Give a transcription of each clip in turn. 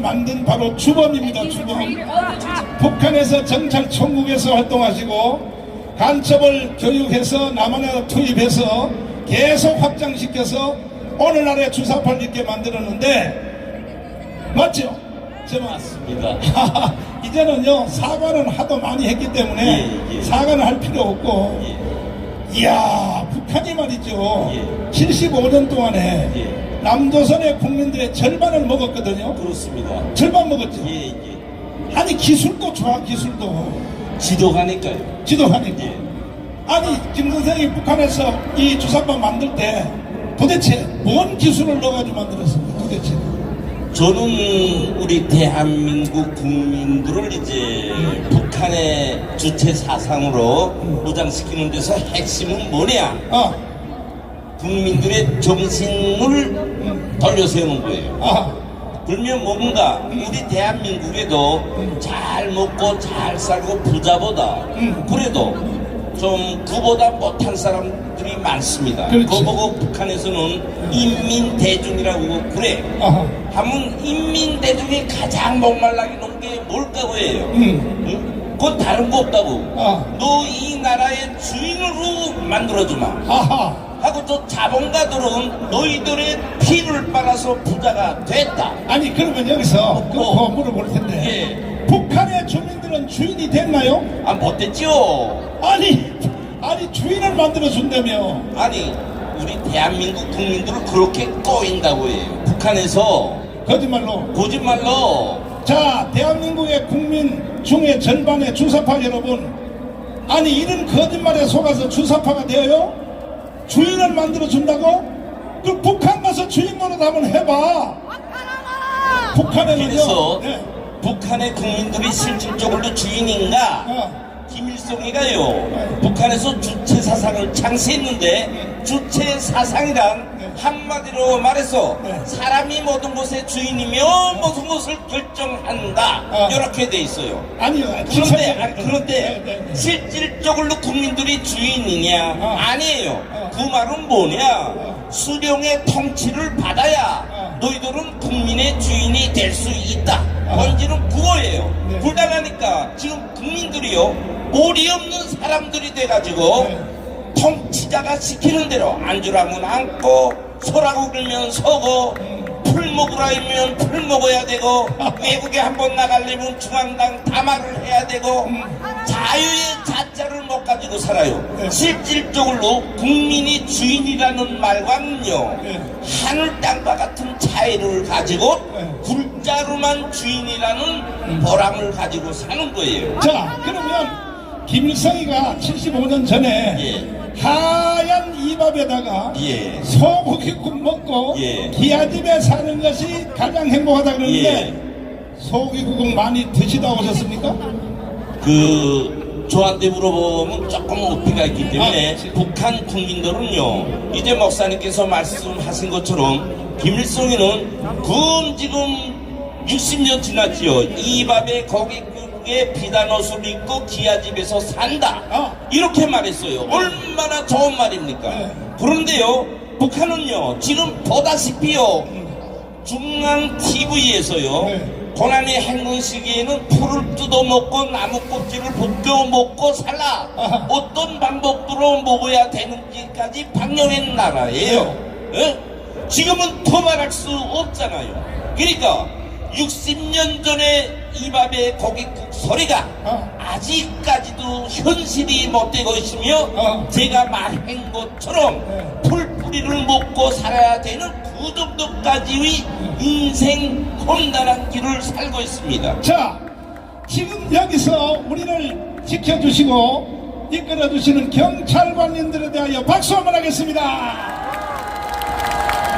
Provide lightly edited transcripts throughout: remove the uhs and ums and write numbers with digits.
만든 바로 주범입니다. 주범. 북한에서 정찰 총국에서 활동하시고 간첩을 교육해서 남한에 투입해서 계속 확장시켜서 오늘날의 주사파를 있게 만들었는데 맞죠? 맞습니다. 이제는요 사과는 하도 많이 했기 때문에 예. 사과는 할 필요 없고 이야 북한이 말이죠 75년 동안에 남조선의 국민들의 절반을 먹었거든요. 그렇습니다. 절반 먹었죠. 예. 아니 기술도 좋아. 기술도 지도하니까요. 지도하니까 아니 김 선생이 북한에서 이 주사파 만들 때 도대체 뭔 기술을 넣어가지고 만들었습니까? 도대체 저는 우리 대한민국 국민들을 이제 북한의 주체 사상으로 무장시키는 데서 핵심은 뭐냐? 국민들의 정신을 돌려세우는 거예요. 그러면 뭔가 우리 대한민국에도 잘 먹고 잘 살고 부자보다 그래도 좀 그보다 못한 사람들이 많습니다. 그거 보고 북한에서는 인민대중이라고 그래. 하면 인민대중이 가장 목말라게 놓은 게 뭘까고 해요. 응? 그건 다른 거 없다고. 너 이 나라의 주인으로 만들어주마. 하고 저 자본가들은 너희들의 피를 빨아서 부자가 됐다. 아니 그러면 여기서 그거 물어볼 텐데 북한의 주민들은 주인이 됐나요? 못 됐죠. 아니 주인을 만들어 준다며. 아니 우리 대한민국 국민들을 그렇게 꼬인다고 해요. 북한에서 거짓말로. 자 대한민국의 국민 중에 절반의 주사파 여러분, 아니 이런 거짓말에 속아서 주사파가 되어요? 주인을 만들어 준다고? 그 북한 가서 주인 노릇 한번 해봐. 북한에는요. 그래서 북한의 국민들이 실질적으로 주인인가? 김일성이가요 북한에서 주체 사상을 창시했는데 주체 사상이란 한마디로 말해서 사람이 모든 것의 주인이며 모든 것을 결정한다 이렇게 돼 있어요. 아니요. 그런데 실질적으로 국민들이 주인이냐? 아니에요. 그 말은 뭐냐? 수령의 통치를 받아야 너희들은 국민의 주인이 될 수 있다. 본질은 그거예요. 불당하니까 지금 국민들이요 몰이 없는 사람들이 돼가지고 통치자가 시키는 대로 앉으라면 앉고 서라고 그러면 서고 풀 먹으라 하면 풀 먹어야 되고 외국에 한번 나가려면 중앙당 담화를 해야 되고 자유의 자자를 못 가지고 살아요. 실질적으로 국민이 주인이라는 말과는요 하늘 땅과 같은 차이를 가지고 글자로만 주인이라는 보람을 가지고 사는 거예요. 자 그러면 김일성이가 75년 전에 하얀 이밥에다가 소고기국 먹고 기아집에 사는 것이 가장 행복하다 그러는데 소고기국은 많이 드시다 오셨습니까? 저한테 물어보면 조금 어폐가 있기 때문에 북한 국민들은요 이제 목사님께서 말씀하신 것처럼 김일성이는 그 지금 60년 지났지요. 이 밥에 고깃국에 비단 옷을 입고 기아집에서 산다 이렇게 말했어요. 얼마나 좋은 말입니까? 그런데요 북한은요 지금 보다시피요 중앙 TV에서요 고난의 행군 시기에는 풀을 뜯어먹고 나무 껍질을 벗겨 먹고 살라 어떤 방법으로 먹어야 되는지까지 방영한 나라예요. 지금은 더 말할 수 없잖아요. 그러니까 60년 전에 이 밥의 고깃국 소리가 아직까지도 현실이 못 되고 있으며 제가 말한 것처럼 풀뿌리를 먹고 살아야 되는 그 정도까지의 인생 험난한 길을 살고 있습니다. 자 지금 여기서 우리를 지켜주시고 이끌어주시는 경찰관님들에 대하여 박수 한번 하겠습니다.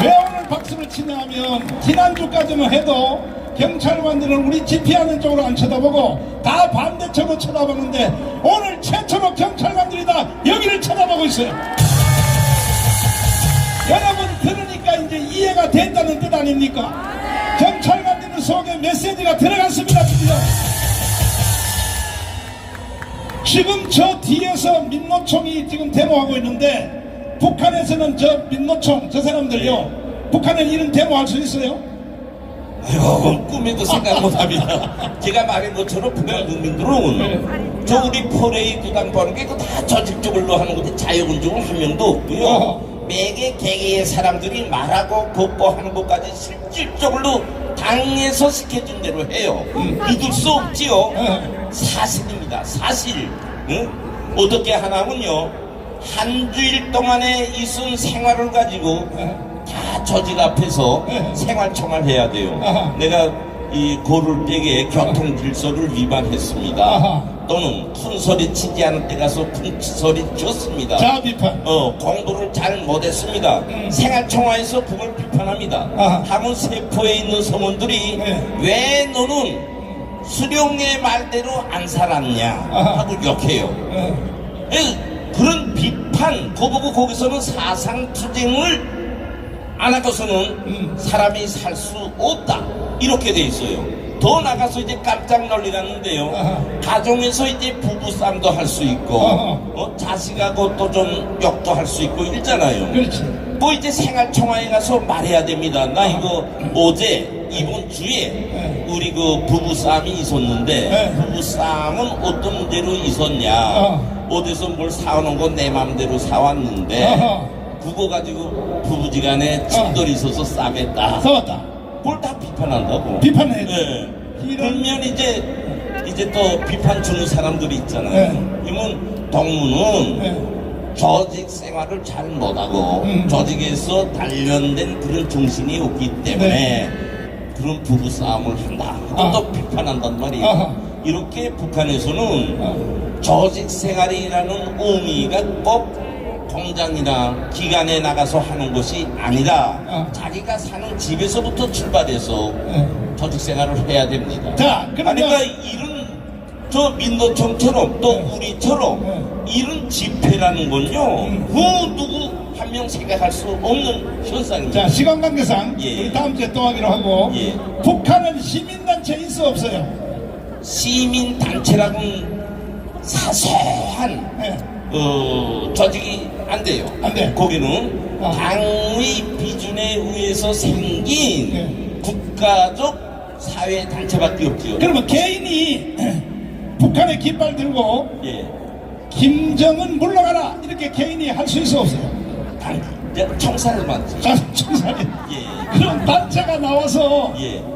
왜 오늘 박수를 치냐 하면 지난주까지만 해도 경찰관들은 우리 집회하는 쪽으로 안 쳐다보고 다 반대쪽으로 쳐다보는데 오늘 최초로 경찰관들이 다 여기를 쳐다보고 있어요. 여러분 들으니까 이제 이해가 됐다는 뜻 아닙니까? 경찰관들 속에 메시지가 들어갔습니다. 드디어. 지금 저 뒤에서 민노총이 지금 데모하고 있는데 북한에서는 저 민노총 저 사람들요 북한에 이런 데모할 수 있어요? 아유, 꿈에도 생각 못합니다. 제가 말한 것처럼 북한 국민들은 저 우리 포레이 구당 버는 게 다 조직적으로 하는 건데 자유군중은 한 명도 없고요. 매개 개개의 사람들이 말하고 걷고하는 것까지 실질적으로 당에서 시켜준 대로 해요. 믿을 수 없지요. 사실입니다. 사실. 응? 어떻게 하나면요, 한 주일 동안에 있은 생활을 가지고 다 조직 앞에서 생활청을 해야 돼요. 내가 이 고를백의 교통 질서를 위반했습니다. 또는 큰 소리 치지 않을 때 가서 큰 소리 쳤습니다. 자, 비판. 공부를 잘 못했습니다. 생활청화에서 그걸 비판합니다. 하면 세포에 있는 성원들이 왜 너는 수령의 말대로 안 살았냐 하고 욕해요. 그런 비판, 그보고 거기서는 사상투쟁을 안 하고서는 사람이 살 수 없다, 이렇게 돼 있어요. 더 나가서 이제 깜짝 놀리라는데요. 가정에서 이제 부부싸움도 할 수 있고, 자식하고 또 좀 욕도 할 수 있고 이러잖아요. 그렇지. 뭐 이제 생활청화에 가서 말해야 됩니다. 나 이거 어제 이번 주에 우리 그 부부싸움이 있었는데 부부싸움은 어떤 문제로 있었냐, 어디서 뭘 사오는 건 내 맘대로 사왔는데 그거 가지고 부부지간에 충돌이 있어서 싸웠다. 싸웠다. 뭘 다 비판한다고. 비판해. 그러면 이제 또 비판 주는 사람들이 있잖아요. 이건 동무는 조직 생활을 잘 못하고 조직에서 단련된 그런 정신이 없기 때문에 그런 부부싸움을 한다. 또 비판한단 말이에요. 이렇게 북한에서는 조직 생활이라는 의미가 꼭 공장이나 기관에 나가서 하는 것이 아니라 자기가 사는 집에서부터 출발해서 조직 생활을 해야 됩니다. 자, 그러니까 이런 저 민노총처럼 또 우리처럼 이런 집회라는 건요, 그 누구 한 명 생각할 수 없는 현상입니다. 자, 시간 관계상 우리 다음 주에 또 하기로 하고, 북한은 시민단체 있어 없어요? 시민단체라고는 사소한 조직이 안 돼요. 안 돼. 거기는 당의 비준에 의해서 생긴 국가적 사회 단체밖에 없지요. 그러면 개인이 북한의 깃발 들고 김정은 물러가라 이렇게 개인이 할 수 있어 없어요? 청사를 맞죠. 청사리. 그런 단체가 나와서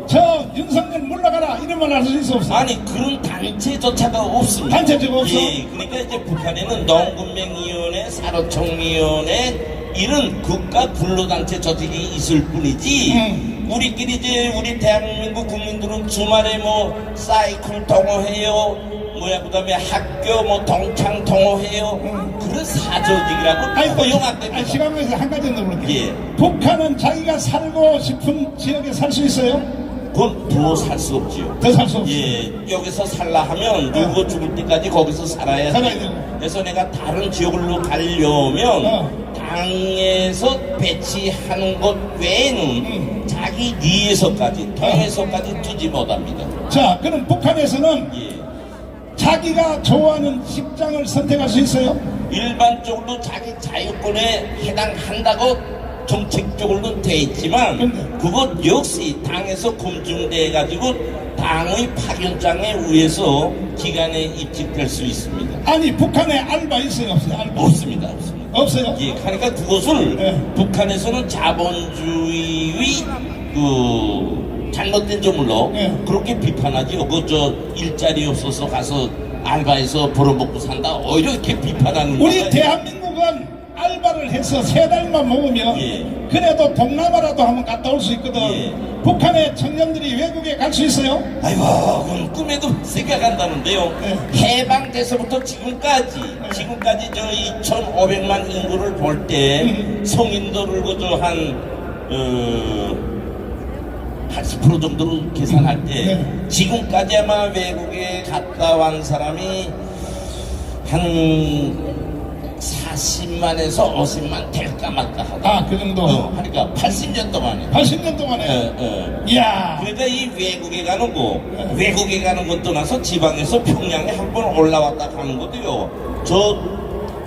저 윤석열 물러가라 이런 말 할 수 있어 없어요? 아니, 그런 단체조차가 없습니다. 단체조가 없어? 그러니까 이제 북한에는 농군맹위원회, 사로총위원회 이런 국가 불로단체 조직이 있을 뿐이지, 우리끼리 이제 우리 대한민국 국민들은 주말에 뭐 사이클 동호해요, 그다음에 학교 뭐 동창 동호해요, 그런 사조직이라고 허용한답니다. 시간 관계상 한 가지 더 물을게요. 북한은 자기가 살고 싶은 지역에 살 수 있어요? 그건 더 살 수 없지요. 더 살 수 없어요. 여기서 살라 하면 누구 죽을 때까지 거기서 살아야 살아야 돼요. 그래서 내가 다른 지역으로 가려면 당에서 배치하는 것 외에는 자기 리에서까지 통해서까지 두지 못합니다. 자, 그럼 북한에서는 자기가 좋아하는 직장을 선택할 수 있어요? 일반적으로 자기 자유권에 해당한다고 정책적으로는 돼 있지만 그것 역시 당에서 검증돼 가지고 당의 파견장에 의해서 기관에 입직될 수 있습니다. 아니, 북한에 알바 있어요 없어요? 알바. 없습니다. 없어요? 그러니까 그것을 북한에서는 자본주의의 잘못된 점으로 그렇게 비판하지요. 저 일자리 없어서 가서 알바해서 벌어먹고 산다, 오히려 이렇게 비판하는 거예요. 우리 대한민국은 알바를 해서 3달만 먹으면 그래도 동남아라도 한번 갔다 올 수 있거든. 북한의 청년들이 외국에 갈 수 있어요? 아이고, 그건 꿈에도 생각한다는데요. 해방돼서부터 지금까지 저 2,500만 인구를 볼 때 성인들을 그저 한 80% 정도로 계산할 때 지금까지 아마 외국에 갔다 완 사람이 한 40만에서 50만 될까 말까 하다. 그 정도? 그러니까 80년 동안에. 80년 동안에? 이야. 그러니까 이 외국에 가는 것 떠나서 지방에서 평양에 한 번 올라왔다 가는 것도요, 저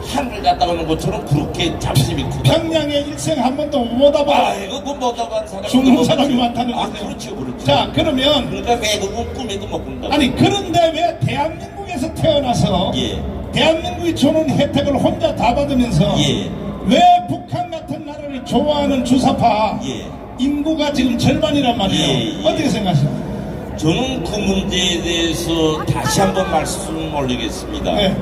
하늘 갔다 오는 것처럼 그렇게 잡심이 크다. 평양에 일생 한 번도 못 와봐. 아이고 그못 와본 사람이 죽는 사람이 많다는 아 거죠. 그렇죠 그렇죠. 자, 그러면 그러니까 외국은 꿈에도 못 꾼다. 아니 그런데 왜 대한민국에서 태어나서 예. 대한민국이 주는 혜택을 혼자 다 받으면서 예. 왜 북한 같은 나라를 좋아하는 주사파 예. 인구가 지금 절반이란 말이에요. 예, 예. 어떻게 생각하십니까? 저는 그 문제에 대해서 다시 한번 말씀 올리겠습니다. 네.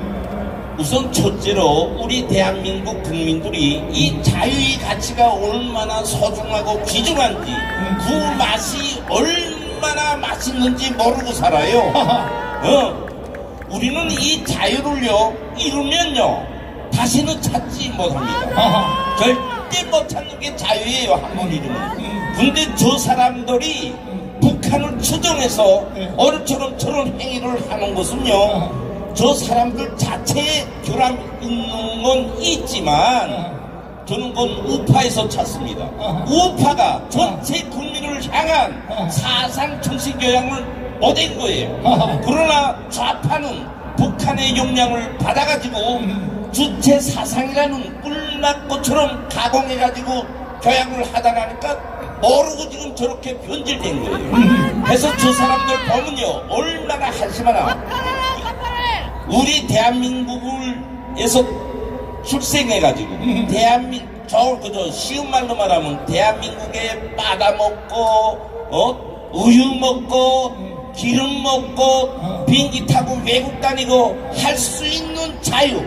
우선 첫째로 우리 대한민국 국민들이 이 자유의 가치가 얼마나 소중하고 귀중한지 그 맛이 얼마나 맛있는지 모르고 살아요. 우리는 이 자유를요 잃으면요 다시는 찾지 못합니다. 절대 못 찾는 게 자유예요. 한 번 잃으면. 근데 저 사람들이 북한을 추정해서 네. 어른처럼 저런 행위를 하는 것은요 저 사람들 자체에 결함 있는 건 있지만 저는 그건 우파에서 찾습니다. 우파가 전체 국민을 향한 사상 정신 교양을 못한 거예요. 그러나 좌파는 북한의 영향을 받아가지고 주체 사상이라는 꿀맛꽃처럼 가공해가지고 교양을 하다 보니까 모르고 지금 저렇게 변질된 거예요. 그래서 저 사람들 보면요 얼마나 한심하나. 우리 대한민국에서 출생해가지고 그저 쉬운 말로 말하면 대한민국에 바다 먹고 우유 먹고 기름 먹고 비행기 타고 외국 다니고 할 수 있는 자유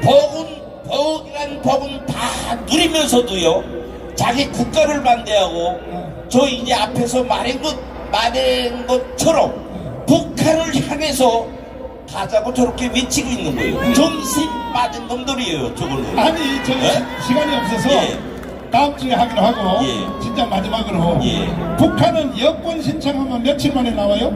복이란 복은 다 누리면서도요 자기 국가를 반대하고 저 이제 앞에서 말한 것처럼 북한을 향해서 가자고 저렇게 외치고 있는 거예요. 정신 빠진 놈들이에요, 저걸로. 아니, 저 시간이 없어서 예. 다음 주에 하기로 하고 예. 진짜 마지막으로 예. 북한은 여권 신청하면 며칠 만에 나와요?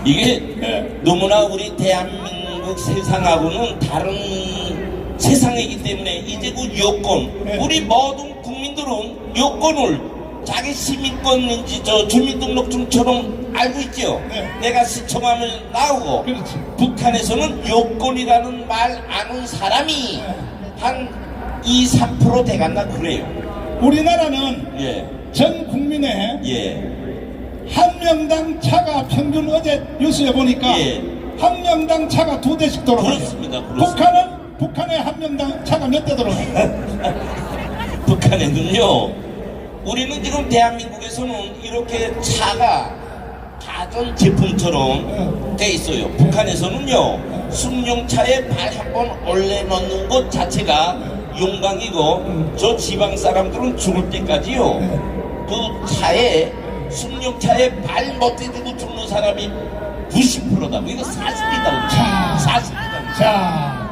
이게 네. 너무나 우리 대한민국 세상하고는 다른 세상이기 때문에 이제 그 여권, 네. 우리 모든 국민들은 여권을 자기 시민권인지 저 주민등록증처럼 알고 있죠. 네. 내가 시청하면 나오고. 그렇지. 북한에서는 여권이라는 말 아는 사람이 한 2, 3% 돼간다 그래요. 우리나라는 예, 전 국민의 예. 한 명당 차가 평균 어제 뉴스에 보니까 예. 한 명당 차가 2대씩 돌아가요. 그렇습니다, 그렇습니다. 북한의 한 명당 차가 몇 대 돌아가요? 북한에는요, 우리는 지금 대한민국에서는 이렇게 차가 가전 제품처럼 돼 있어요. 북한에서는요, 승용차에 발 한 번 올려놓는 것 자체가 용광이고, 저 지방 사람들은 죽을 때까지요, 그 차에, 승용차에 발 못 대주고 죽는 사람이 90%다고. 이거 사실이다. 자. 사실이다. 자,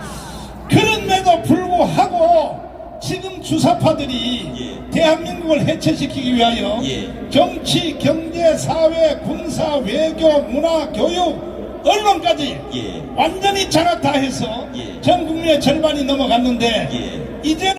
그런데도 불구하고 지금 주사파들이 예. 대한민국을 해체시키기 위하여 예. 정치, 경제, 사회, 군사, 외교, 문화, 교육, 언론까지 예. 완전히 장악 다 해서 예. 전 국민의 절반이 넘어갔는데 예. 이제는